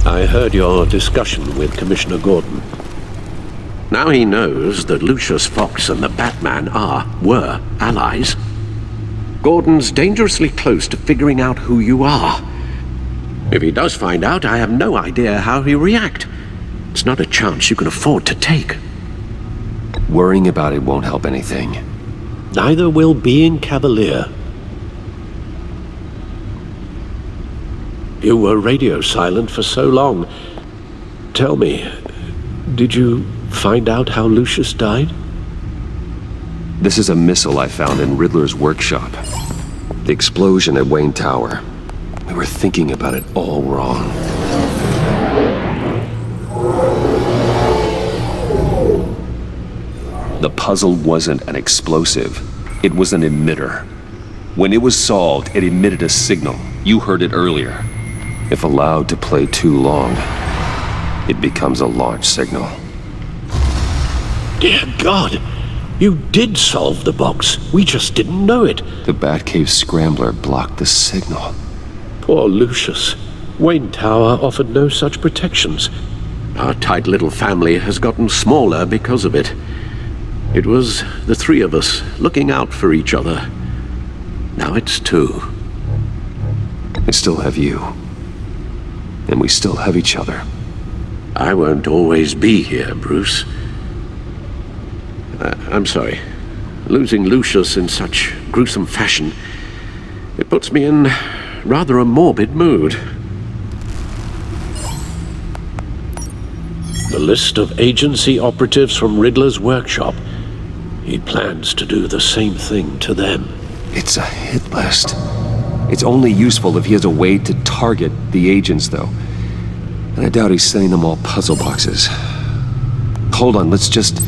I heard your discussion with Commissioner Gordon. Now he knows that Lucius Fox and the Batman were allies. Gordon's dangerously close to figuring out who you are. If he does find out, I have no idea how he'll react. It's not a chance you can afford to take. Worrying about it won't help anything. Neither will being cavalier. You were radio silent for so long. Tell me, did you find out how Lucius died? This is a missile I found in Riddler's workshop. The explosion at Wayne Tower. We were thinking about it all wrong. The puzzle wasn't an explosive. It was an emitter. When it was solved, it emitted a signal. You heard it earlier. If allowed to play too long, it becomes a launch signal. Dear God! You did solve the box. We just didn't know it. The Batcave scrambler blocked the signal. Poor Lucius. Wayne Tower offered no such protections. Our tight little family has gotten smaller because of it. It was the three of us looking out for each other. Now it's two. I still have you. And we still have each other. I won't always be here, Bruce. I'm sorry. Losing Lucius in such gruesome fashion, it puts me in rather a morbid mood. The list of agency operatives from Riddler's workshop. He plans to do the same thing to them. It's a hit list. It's only useful if he has a way to target the agents, though. And I doubt he's sending them all puzzle boxes. Hold on, let's just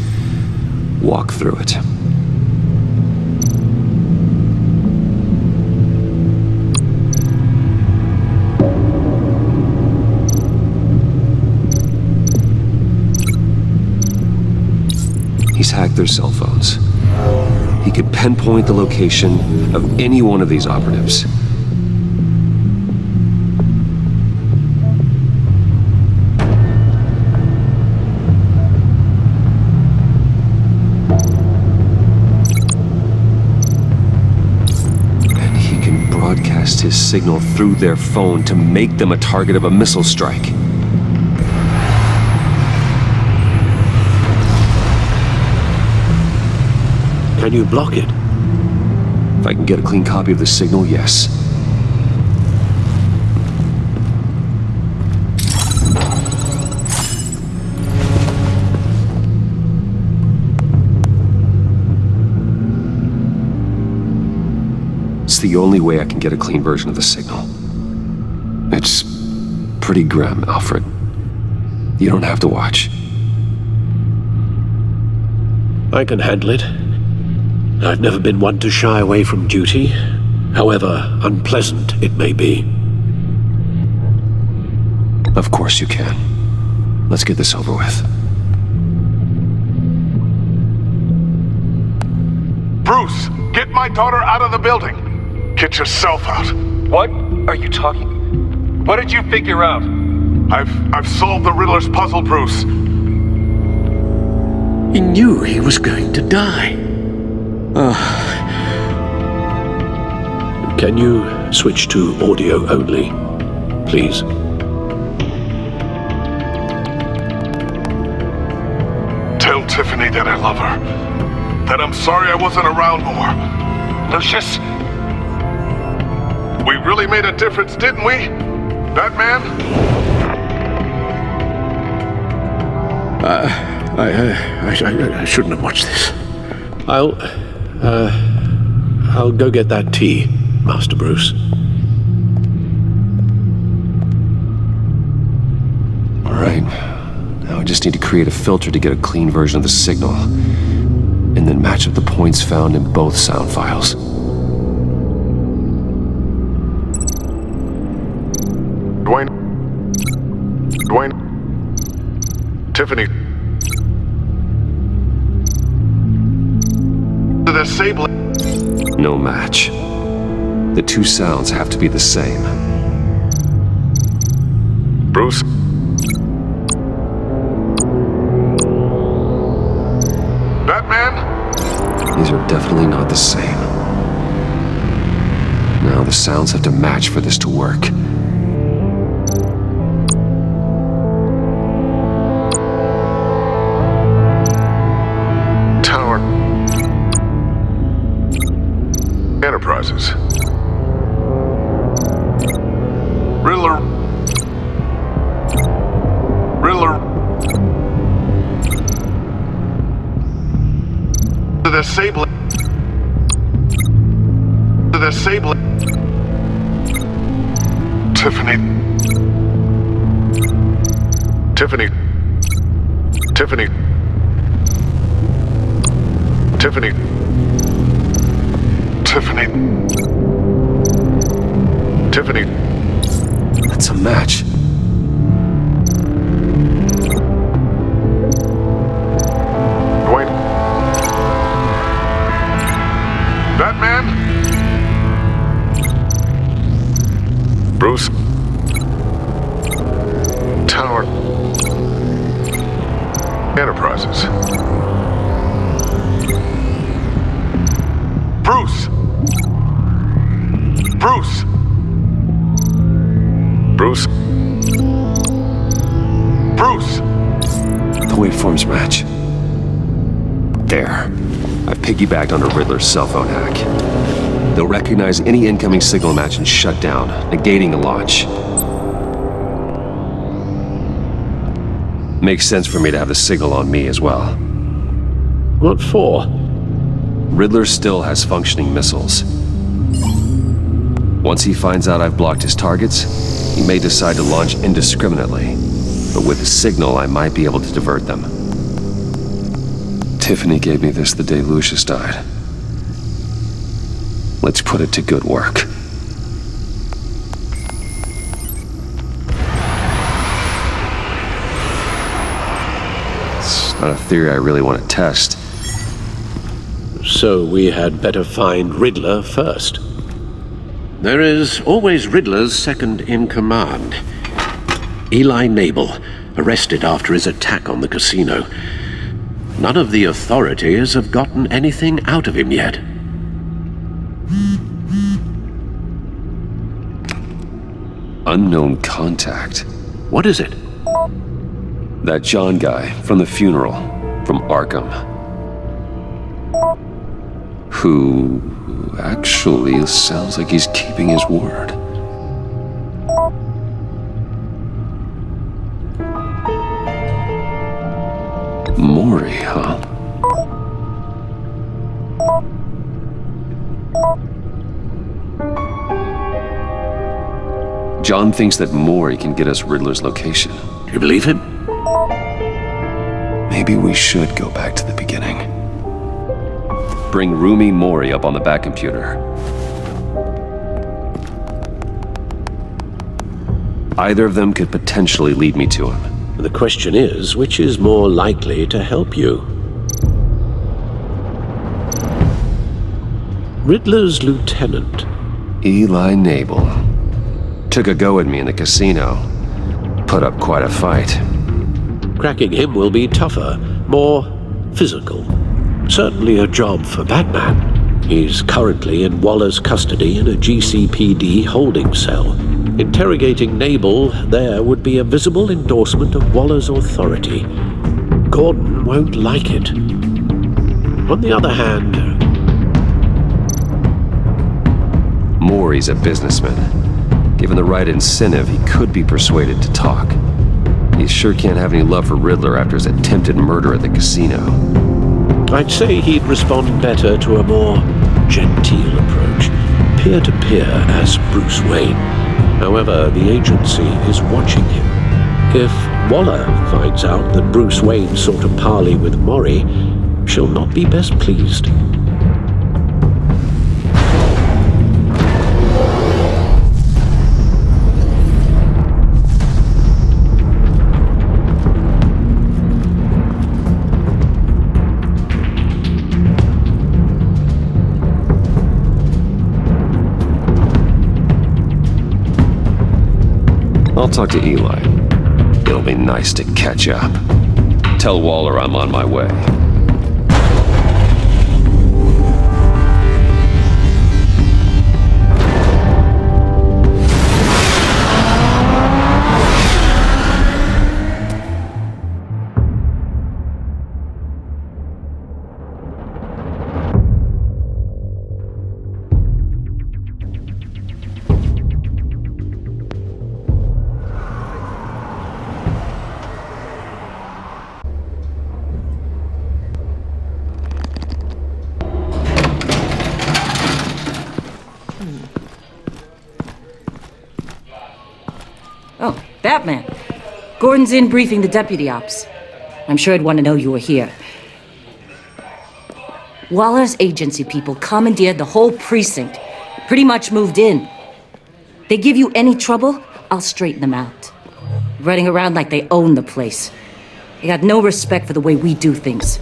walk through it. He's hacked their cell phones. He could pinpoint the location of any one of these operatives. And he can broadcast his signal through their phone to make them a target of a missile strike. Can you block it? If I can get a clean copy of the signal, yes. It's the only way I can get a clean version of the signal. It's pretty grim, Alfred. You don't have to watch. I can handle it. I've never been one to shy away from duty, however unpleasant it may be. Of course you can. Let's get this over with. Bruce, get my daughter out of the building. Get yourself out. What are you talking? What did you figure out? I've solved the Riddler's puzzle, Bruce. He knew he was going to die. Can you switch to audio only, please? Tell Tiffany that I love her. That I'm sorry I wasn't around more. Lucius? We really made a difference, didn't we? Batman? I shouldn't have watched this. I'll go get that tea, Master Bruce. All right. Now I just need to create a filter to get a clean version of the signal, and then match up the points found in both sound files. Dwayne. Tiffany. The sable. No match. The two sounds have to be the same. Bruce, the sounds have to match for this to work. Tower. Enterprises. Riddler. The Sable. Tiffany. Tiffany. That's a match. Dwayne. Batman? Bruce? Tower. Enterprises. Bruce! Bruce! Bruce? Bruce! The waveforms match. There. I've piggybacked on a Riddler's cell phone hack. They'll recognize any incoming signal match and shut down, negating a launch. Makes sense for me to have the signal on me as well. What for? Riddler still has functioning missiles. Once he finds out I've blocked his targets, he may decide to launch indiscriminately. But with the signal, I might be able to divert them. Tiffany gave me this the day Lucius died. Let's put it to good work. It's not a theory I really want to test. So we had better find Riddler first. There is always Riddler's second in command. Eli Nabel, arrested after his attack on the casino. None of the authorities have gotten anything out of him yet. Unknown contact. What is it? That John guy from the funeral, from Arkham. Who actually sounds like he's keeping his word. Maury, huh? John thinks that Maury can get us Riddler's location. Do you believe him? Maybe we should go back to the beginning. Bring Rumi Maury up on the back computer. Either of them could potentially lead me to him. The question is, which is more likely to help you? Riddler's lieutenant. Eli Nabel. Took a go at me in the casino. Put up quite a fight. Cracking him will be tougher, more physical. Certainly a job for Batman. He's currently in Waller's custody in a GCPD holding cell. Interrogating Nabel there would be a visible endorsement of Waller's authority. Gordon won't like it. On the other hand... Maury's a businessman. Given the right incentive, he could be persuaded to talk. He sure can't have any love for Riddler after his attempted murder at the casino. I'd say he'd respond better to a more genteel approach, peer-to-peer as Bruce Wayne. However, the agency is watching him. If Waller finds out that Bruce Wayne sought a parley with Maury, she'll not be best pleased. I'll talk to Eli. It'll be nice to catch up. Tell Waller I'm on my way. Oh, Batman. Gordon's in briefing the deputy ops. I'm sure I'd want to know you were here. Waller's agency people commandeered the whole precinct. Pretty much moved in. They give you any trouble, I'll straighten them out. Running around like they own the place. They got no respect for the way we do things.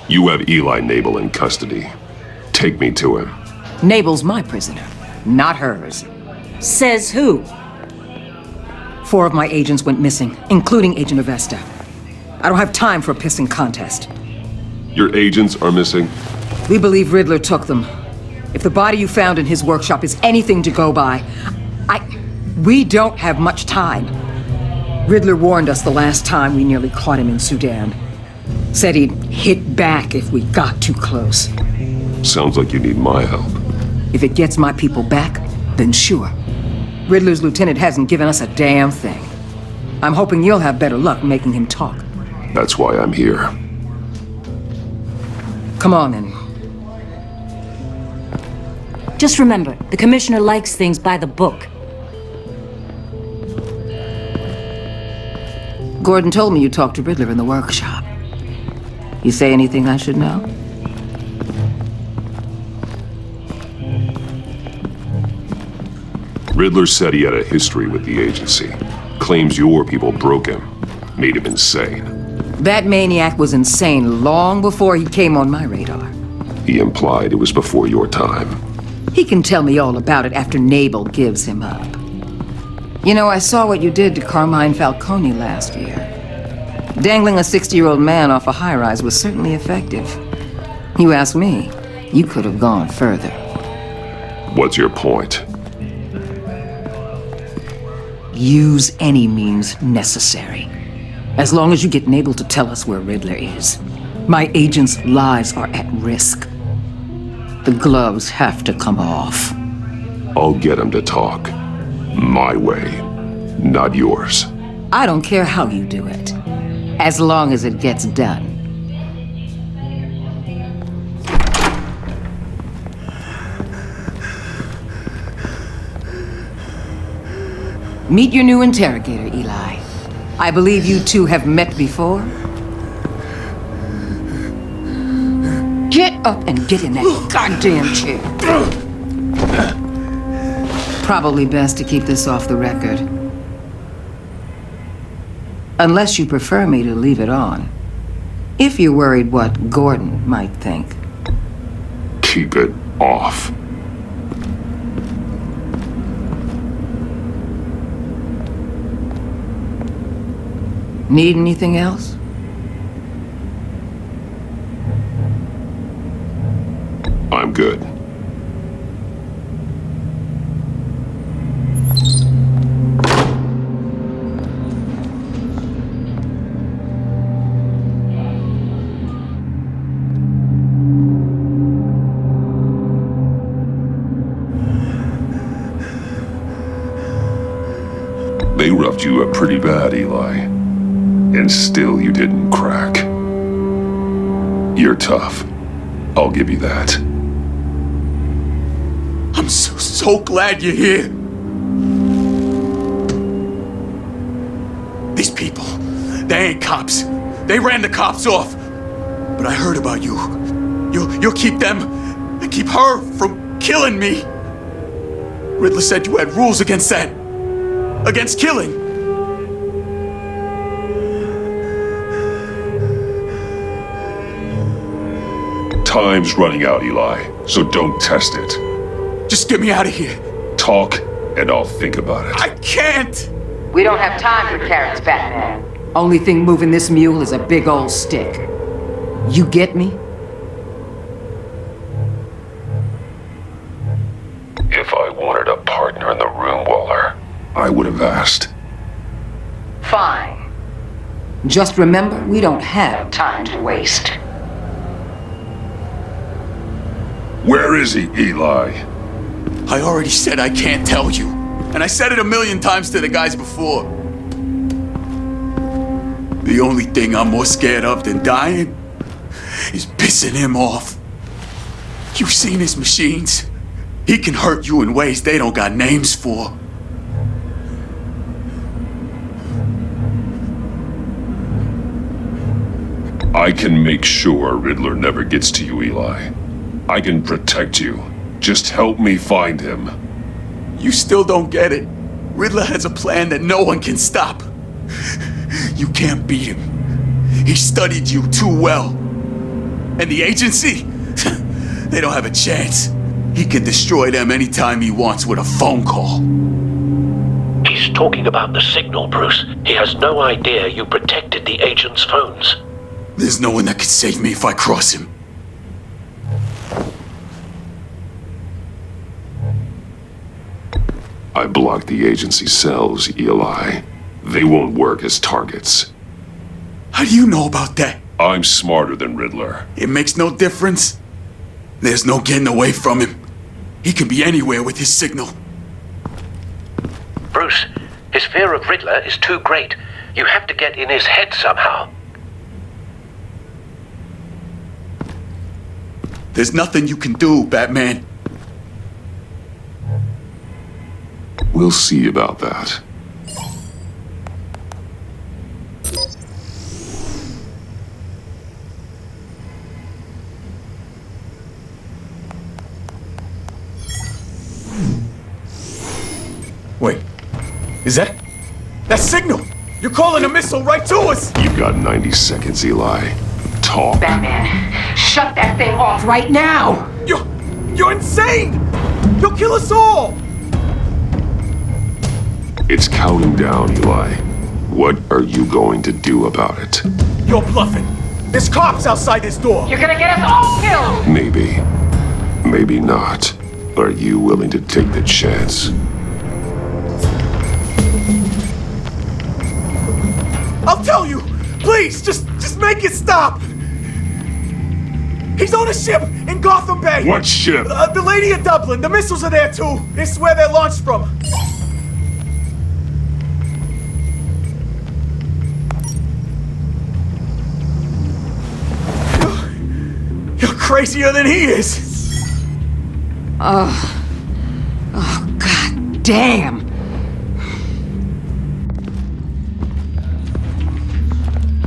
You have Eli Nabel in custody. Take me to him. Nabel's my prisoner, not hers. Says who? 4 of my agents went missing, including Agent Avesta. I don't have time for a pissing contest. Your agents are missing? We believe Riddler took them. If the body you found in his workshop is anything to go by, we don't have much time. Riddler warned us the last time we nearly caught him in Sudan. Said he'd hit back if we got too close. Sounds like you need my help. If it gets my people back, then sure. Riddler's lieutenant hasn't given us a damn thing. I'm hoping you'll have better luck making him talk. That's why I'm here. Come on, then. Just remember, the commissioner likes things by the book. Gordon told me you talked to Riddler in the workshop. You say anything I should know? Riddler said he had a history with the agency. Claims your people broke him. Made him insane. That maniac was insane long before he came on my radar. He implied it was before your time. He can tell me all about it after Nabel gives him up. You know, I saw what you did to Carmine Falcone last year. Dangling a 60-year-old man off a high-rise was certainly effective. You ask me, you could have gone further. What's your point? Use any means necessary. As long as you get Nabel to tell us where Riddler is. My agents' lives are at risk. The gloves have to come off. I'll get him to talk. My way, not yours. I don't care how you do it, as long as it gets done. Meet your new interrogator, Eli. I believe you two have met before. Get up and get in that goddamn chair. Probably best to keep this off the record. Unless you prefer me to leave it on. If you're worried what Gordon might think. Keep it off. Need anything else? I'm good. They roughed you up pretty bad, Eli. And still you didn't crack. You're tough. I'll give you that. I'm so glad you're here. These people, they ain't cops. They ran the cops off. But I heard about you. You'll keep them and keep her from killing me. Riddler said you had rules against that. Against killing. Time's running out, Eli, so don't test it. Just get me out of here. Talk, and I'll think about it. I can't! We don't have time for carrots, Batman. Only thing moving this mule is a big old stick. You get me? If I wanted a partner in the room, Waller, I would have asked. Fine. Just remember, we don't have time to waste. Where is he, Eli? I already said I can't tell you. And I said it 1,000,000 times to the guys before. The only thing I'm more scared of than dying is pissing him off. You've seen his machines. He can hurt you in ways they don't got names for. I can make sure Riddler never gets to you, Eli. I can protect you. Just help me find him. You still don't get it. Riddler has a plan that no one can stop. You can't beat him. He studied you too well. And the agency? They don't have a chance. He can destroy them anytime he wants with a phone call. He's talking about the signal, Bruce. He has no idea you protected the agent's phones. There's no one that can save me if I cross him. I blocked the agency cells, Eli. They won't work as targets. How do you know about that? I'm smarter than Riddler. It makes no difference. There's no getting away from him. He can be anywhere with his signal. Bruce, his fear of Riddler is too great. You have to get in his head somehow. There's nothing you can do, Batman. We'll see about that. Wait, is that signal? You're calling a missile right to us! You've got 90 seconds, Eli. Talk. Batman, shut that thing off right now! You're insane! You'll kill us all! It's counting down, Eli. What are you going to do about it? You're bluffing. There's cops outside this door. You're gonna get us all killed! Maybe. Maybe not. Are you willing to take the chance? I'll tell you! Please, just make it stop! He's on a ship in Gotham Bay! What ship? The Lady of Dublin. The missiles are there too. It's where they're launched from. You're crazier than he is! Oh, god damn!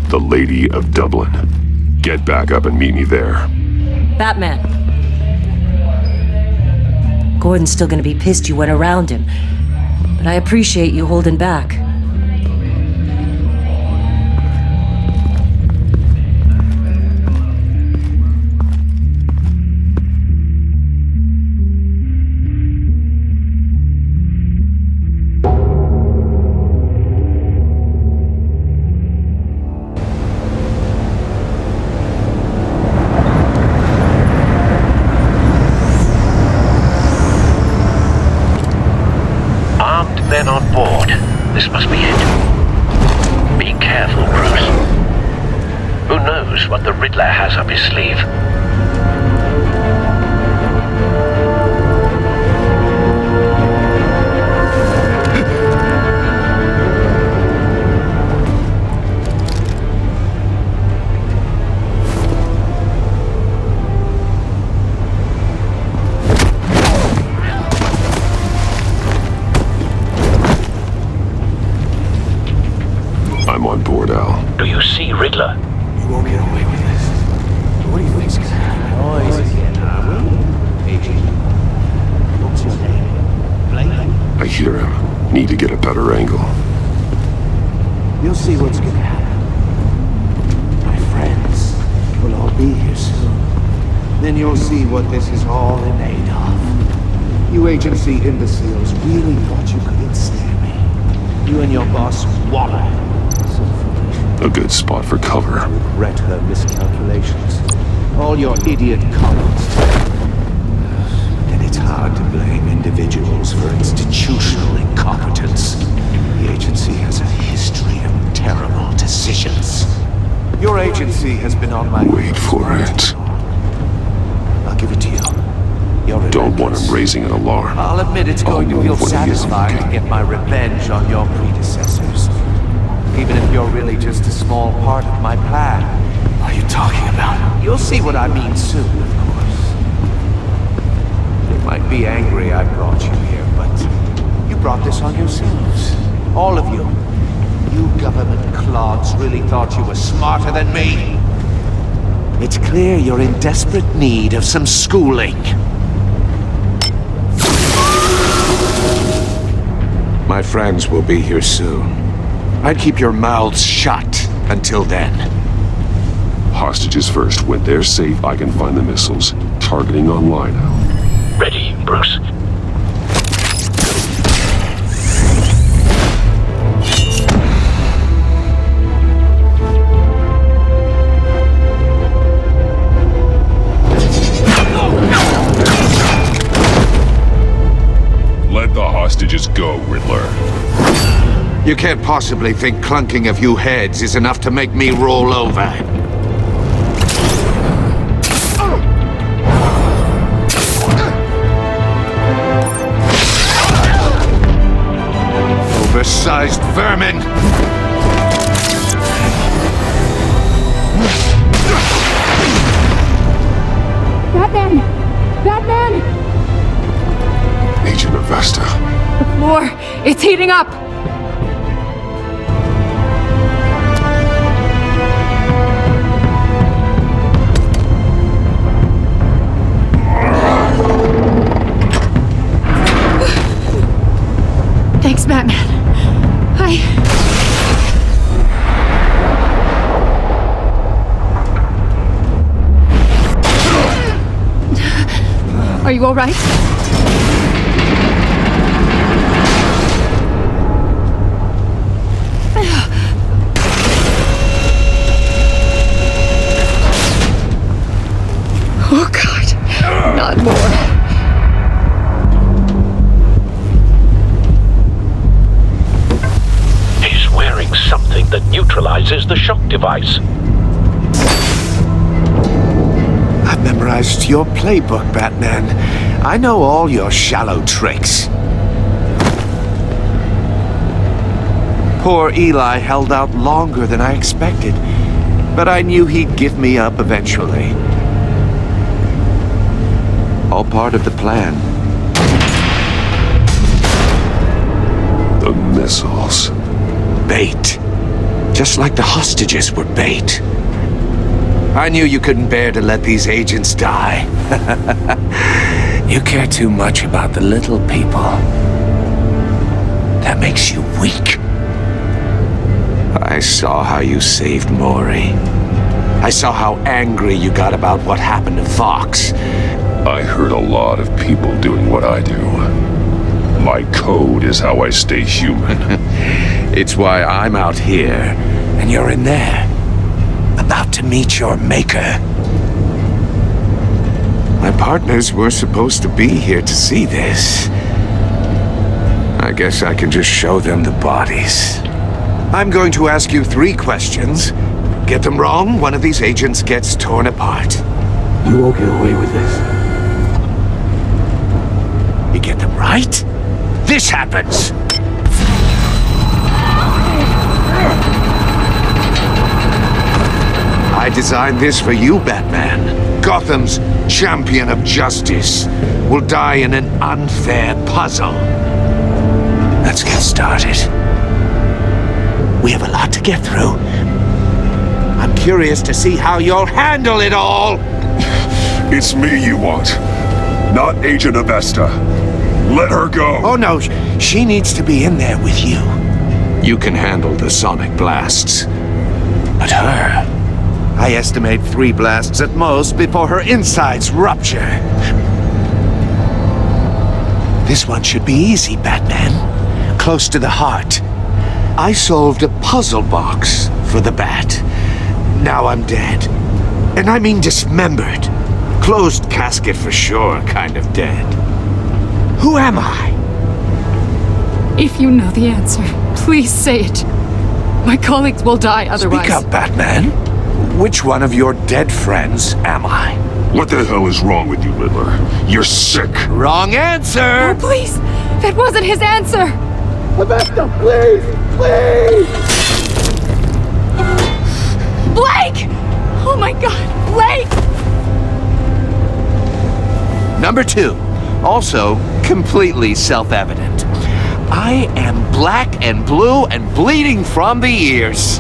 The Lady of Dublin. Get back up and meet me there. Batman. Gordon's still gonna be pissed you went around him, but I appreciate you holding back. Men on board. This must be it. Be careful, Bruce. Who knows what the Riddler has up his sleeve? I'm on board, Al. Do you see Riddler? You won't get away with this. What do you think's gonna happen? Noise again, are we? Agent. What's your name? Blake? I hear him. Need to get a better angle. You'll see what's gonna happen. My friends will all be here soon. Then you'll see what this is all in aid of. You agency imbeciles really thought you could ensnare me. You and your boss, Waller. A good spot for cover. Regret her miscalculations. All your idiot comments. And it's hard to blame individuals for institutional incompetence. The agency has a history of terrible decisions. Your agency has been on my... Wait for it. I'll give it to you. You're Don't want him raising an alarm. I'll admit it's going to feel satisfying to get my revenge on your predecessors. Even if you're really just a small part of my plan. What are you talking about? You'll see what I mean soon, of course. They might be angry I brought you here, but you brought this on yourselves. All of you. You government clods really thought you were smarter than me. It's clear you're in desperate need of some schooling. My friends will be here soon. I'd keep your mouths shut until then. Hostages first. When they're safe, I can find the missiles. Targeting online now. Ready, Bruce. Let the hostages go, Riddler. You can't possibly think clunking a few heads is enough to make me roll over. Oversized vermin! Batman! Batman! Agent Avesta. The floor, it's heating up! Thanks, Batman. Are you all right? Oh, God. Not more. He's wearing something that neutralizes the shock device. I've memorized your playbook, Batman. I know all your shallow tricks. Poor Eli held out longer than I expected, but I knew he'd give me up eventually. All part of the plan. The missiles. Bait. Just like the hostages were bait. I knew you couldn't bear to let these agents die. You care too much about the little people. That makes you weak. I saw how you saved Maury. I saw how angry you got about what happened to Fox. I heard a lot of people doing what I do. My code is how I stay human. It's why I'm out here, and you're in there. About to meet your maker. My partners were supposed to be here to see this. I guess I can just show them the bodies. I'm going to ask you 3 questions. Get them wrong, one of these agents gets torn apart. You won't get away with this. You get them right, this happens. I designed this for you, Batman. Gotham's champion of justice will die in an unfair puzzle. Let's get started. We have a lot to get through. I'm curious to see how you'll handle it all. It's me you want, not Agent Avesta. Let her go. Oh no, she needs to be in there with you. You can handle the sonic blasts. But her, I estimate 3 blasts at most before her insides rupture. This one should be easy, Batman. Close to the heart. I solved a puzzle box for the Bat. Now I'm dead. And I mean dismembered. Closed casket for sure, kind of dead. Who am I? If you know the answer, please say it. My colleagues will die otherwise. Speak up, Batman. Which one of your dead friends am I? What the hell is wrong with you, Riddler? You're sick. Wrong answer! Oh, please! That wasn't his answer! Avesta, please! Please! Blake! Oh my God, Blake! Number 2, also completely self-evident. I am black and blue and bleeding from the ears.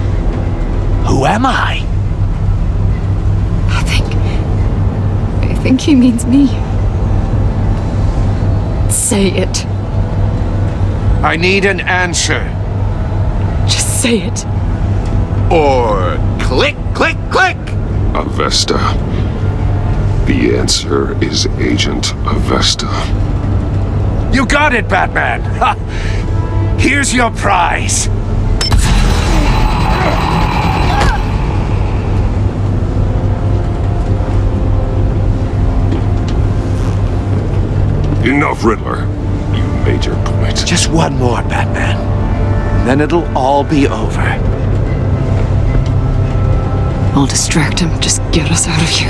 Who am I? think he means me. Say it. I need an answer. Just say it. Or click, click, click! Avesta. The answer is Agent Avesta. You got it, Batman! Ha! Here's your prize! Enough, Riddler. You made your point. Just one more, Batman. And then it'll all be over. I'll distract him. Just get us out of here.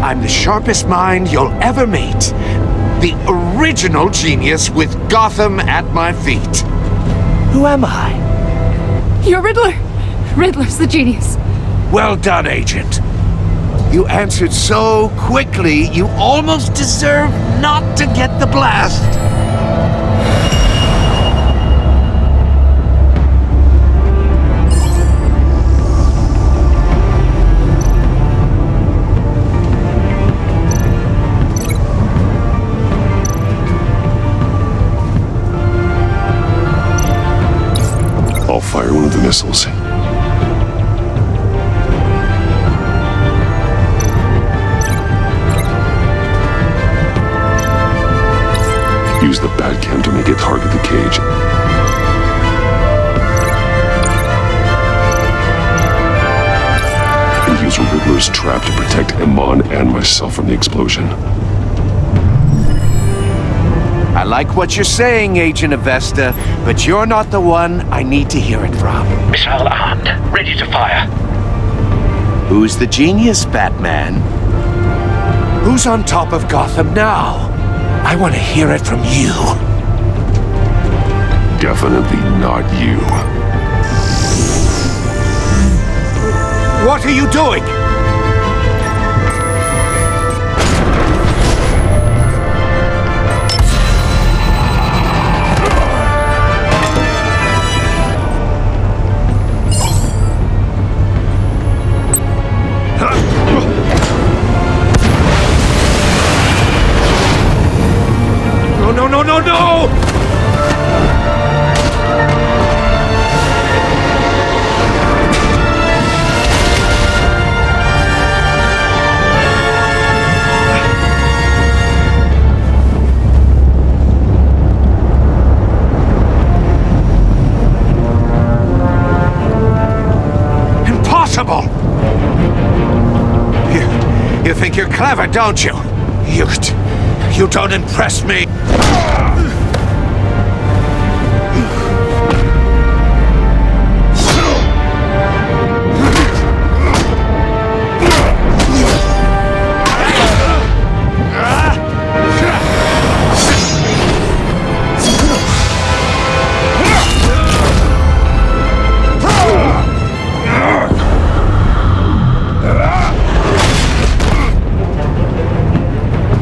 I'm the sharpest mind you'll ever meet. The original genius with Gotham at my feet. Who am I? You're Riddler. Riddler's the genius. Well done, Agent. You answered so quickly, you almost deserve not to get the blast. I'll fire one of the missiles. Use the Batcam to make it target the cage. And use Riddler's trap to protect Iman and myself from the explosion. I like what you're saying, Agent Avesta, but you're not the one I need to hear it from. Missile armed, ready to fire. Who's the genius, Batman? Who's on top of Gotham now? I want to hear it from you. Definitely not you. What are you doing? No! Impossible! You think you're clever, don't you? You don't impress me.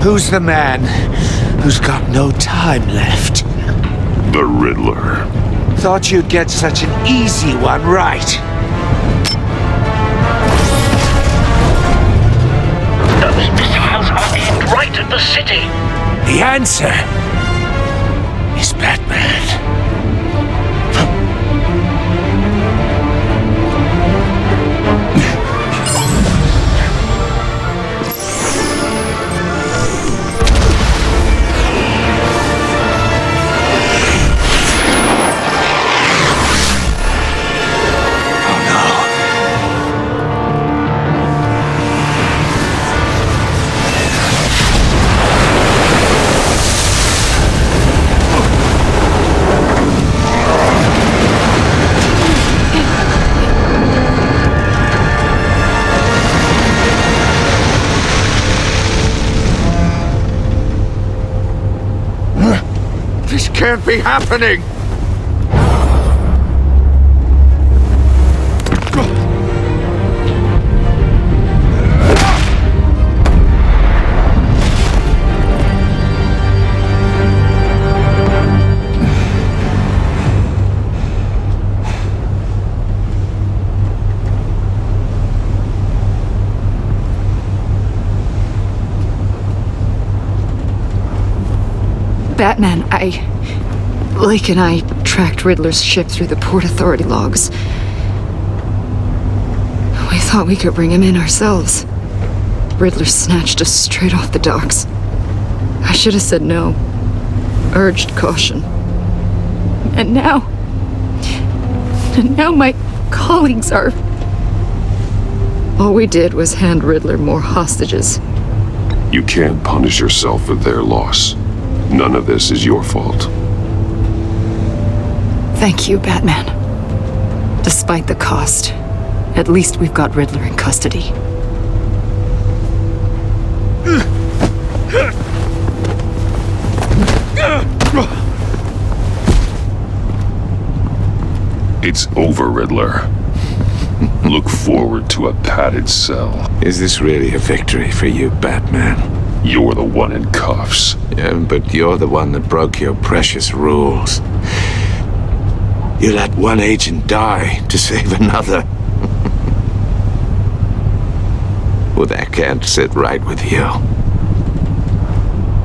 Who's the man who's got no time left? The Riddler. Thought you'd get such an easy one right. Those missiles are aimed right at the city. The answer is Batman. This can't be happening! Batman, Lake and I tracked Riddler's ship through the Port Authority logs. We thought we could bring him in ourselves. Riddler snatched us straight off the docks. I should have said no. Urged caution. And now my colleagues are... All we did was hand Riddler more hostages. You can't punish yourself for their loss. None of this is your fault. Thank you, Batman. Despite the cost, at least we've got Riddler in custody. It's over, Riddler. Look forward to a padded cell. Is this really a victory for you, Batman? You're the one in cuffs. Yeah, but you're the one that broke your precious rules. You let one agent die to save another. Well, that can't sit right with you.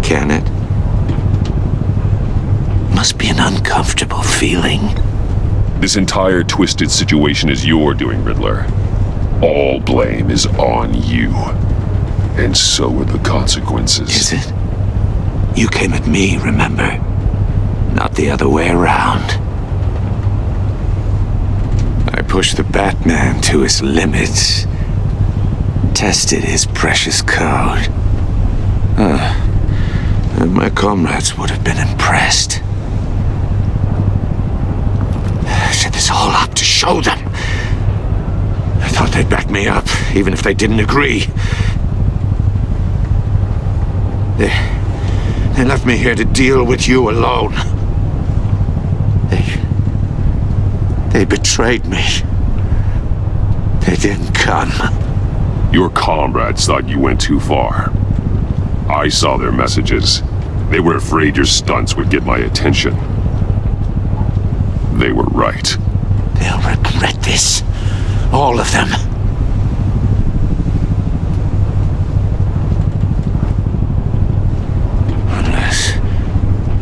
Can it? Must be an uncomfortable feeling. This entire twisted situation is your doing, Riddler. All blame is on you. And so are the consequences. Is it? You came at me, remember? Not the other way around. I pushed the Batman to his limits. Tested his precious code. And my comrades would have been impressed. I set this all up to show them. I thought they'd back me up, even if they didn't agree. They left me here to deal with you alone. They betrayed me. They didn't come. Your comrades thought you went too far. I saw their messages. They were afraid your stunts would get my attention. They were right. They'll regret this. All of them.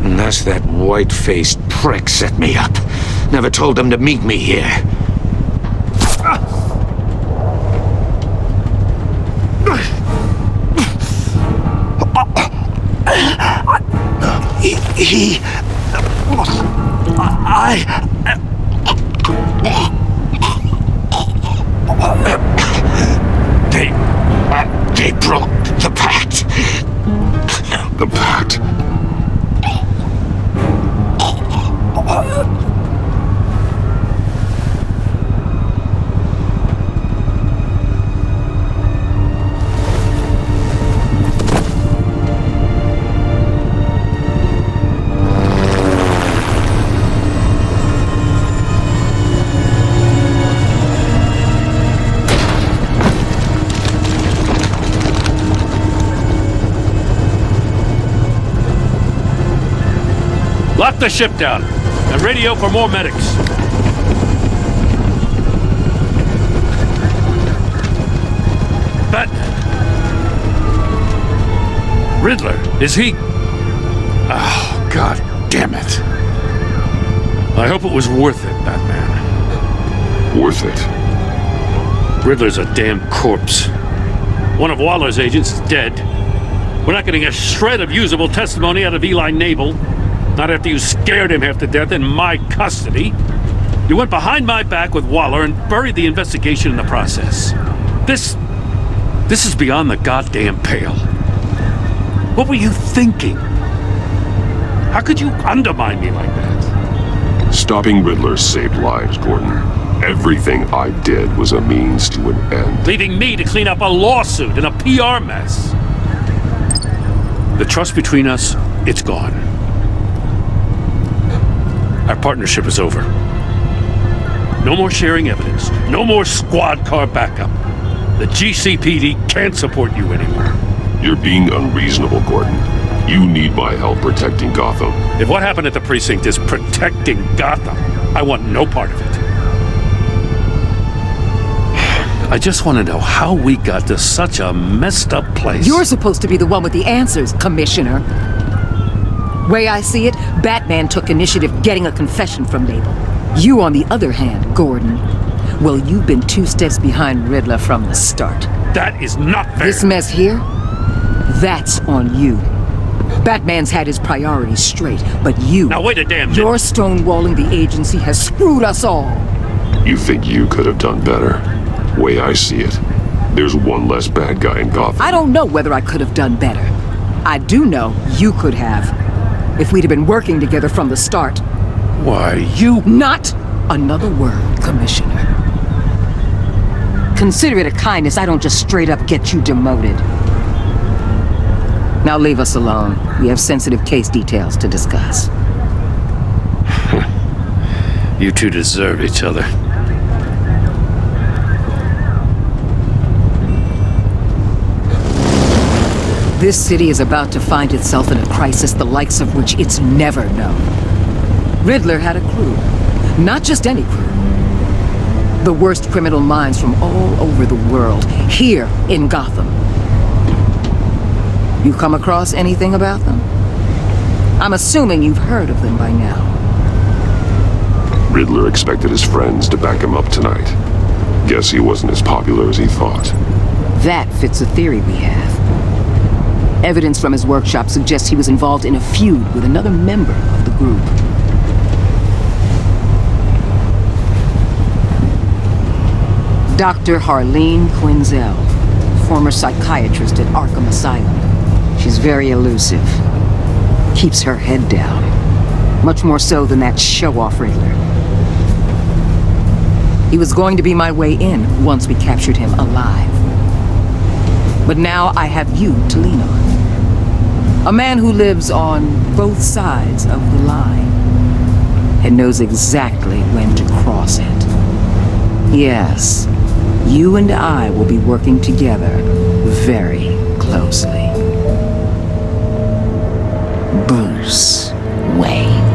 Unless that white-faced prick set me up. Never told them to meet me here. They broke the Pact. The Pact? Lock the ship down and radio for more medics. Batman. Riddler, is he... Oh, God damn it. I hope it was worth it, Batman. Worth it? Riddler's a damn corpse. One of Waller's agents is dead. We're not getting a shred of usable testimony out of Eli Nabel. Not after you scared him half to death in my custody. You went behind my back with Waller and buried the investigation in the process. This is beyond the goddamn pale. What were you thinking? How could you undermine me like that? Stopping Riddler saved lives, Gordon. Everything I did was a means to an end. Leaving me to clean up a lawsuit and a PR mess. The trust between us, it's gone. Our partnership is over. No more sharing evidence. No more squad car backup. The GCPD can't support you anymore. You're being unreasonable, Gordon. You need my help protecting Gotham. If what happened at the precinct is protecting Gotham, I want no part of it. I just want to know how we got to such a messed up place. You're supposed to be the one with the answers, Commissioner. Way I see it, Batman took initiative getting a confession from Mabel. You, on the other hand, Gordon, well, you've been 2 steps behind Riddler from the start. That is not fair. This mess here, that's on you. Batman's had his priorities straight, but you... Now wait a damn minute. Your stonewalling the agency has screwed us all. You think you could have done better? Way I see it, there's one less bad guy in Gotham. I don't know whether I could have done better. I do know you could have. If we'd have been working together from the start. Why, you... Not another word, Commissioner. Consider it a kindness I don't just straight up get you demoted. Now leave us alone. We have sensitive case details to discuss. You two deserve each other. This city is about to find itself in a crisis the likes of which it's never known. Riddler had a crew. Not just any crew. The worst criminal minds from all over the world, here in Gotham. You come across anything about them? I'm assuming you've heard of them by now. Riddler expected his friends to back him up tonight. Guess he wasn't as popular as he thought. That fits a theory we have. Evidence from his workshop suggests he was involved in a feud with another member of the group. Dr. Harleen Quinzel, former psychiatrist at Arkham Asylum. She's very elusive. Keeps her head down. Much more so than that show-off Riddler. He was going to be my way in once we captured him alive. But now I have you to lean on. A man who lives on both sides of the line and knows exactly when to cross it. Yes, you and I will be working together very closely. Bruce Wayne.